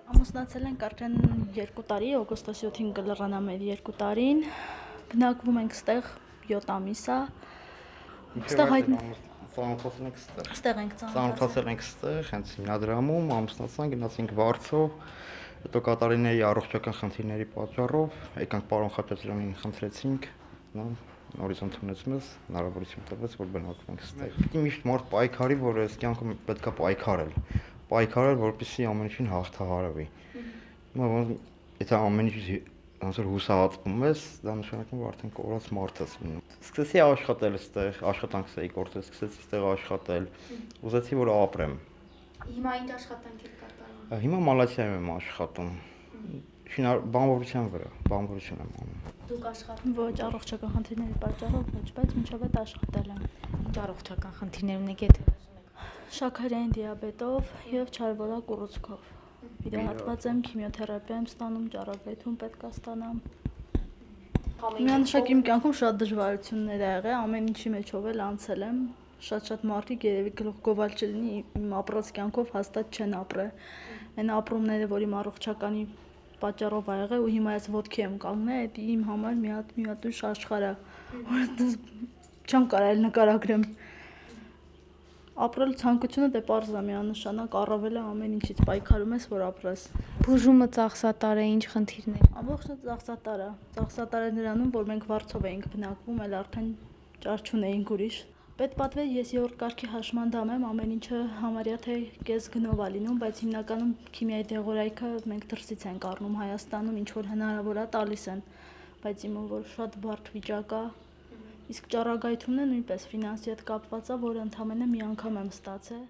Ամուսնացել ենք արդեն 2 տարի, օգոստոսի 7-ին կլռանա մեր 2 տարին, բնակվում ենք ստեղ 7 ամիս է, ստեղ ծանոթացել ենք ստեղ, հենց հիմնադրամում, ամուսնացանք, գնացինք Վարչով, հետո կատարիների առողջական խնդիրների պատճառով, եկանք պարոն Խաչատրյանին խնդրեցինք, նորից ընդունեց մեզ, հնարավորություն տվեց, որ բնակվենք ստեղ։ Պիտի միշտ մարդ պայքարի, որ այս կյանքում պետք է պայքարել, որպեսզի ամեն ինչին հաղթահարվի։ Եթե ամեն ինչ ոնց որ հուսահատվում ես, դա նշանակում է արդեն կորած մարդ ես լինում։ Սկսեցի աշխատել այստեղ, աշխատանքս էի գործել, սկսեցի այստեղ աշխատել, ուզեցի որ ապրեմ։ Հիմա ինչ աշխատանք եք կատարում։ Հիմա Մալաթիայում եմ աշխատում։ Բանվորության վրա, բանվորություն եմ անում։ Դուք աշխատում Ոչ, առողջական խնդիրների պատճառով ոչ, բայց մինչև այդ աշխատել եմ։ Ինչ առողջական խնդիրներ ունեք, եթե Շաքարային դիաբետով եւ չարվորակ ուռուցքով։ Վիրահատված եմ, քիմիոթերապիա եմ ստանում, ճառագայթում պետք է ստանամ։ Միանշակ իմ կյանքում շատ դժվարություններ ա եղել, ամեն ինչի մեջով էլ անցել եմ։ Շատ մարդիկ երևի գլուխ գովալ չլինի, իմ ապրած կյանքով հաստատ չեն ապրել։ Այն ապրումները, որ իմ առողջականի պատճառով ա եղել ու հիմա ես ոտքի եմ կանգնել, դա իմ համար մի հատ ուշ աշխարհ է, որ չեմ կարել նկարագրեմ։ Ապրել ցանկությունը դե պարզ է միանշանակ առավել է ամեն ինչից պայքարում ես, որ ապրես։ բուժումը ծախսատար է, ինչ խնդիրներ։ Ամբողջը ծախսատար է նրանում, որ մենք Վարչով էինք բնակվում, էլ արդեն ճար չունեինք ուրիշ։ Պետ պատվեր ես 7 կարգի հաշմանդամ եմ, ամեն ինչը համարյա թե կես գնով է լինում, բայց հիմնականում քիմիայի դեղորայքը մենք դրսից ենք առնում Հայաստանում, ինչ որ հնարավոր է տալիս են, բայց իմը որ շատ բարդ վիճակ է, իսկ ճառագայթումն է նույնպես ֆինանսի հետ կապված է, որ ընդամենը մի անգամ եմ ստացել։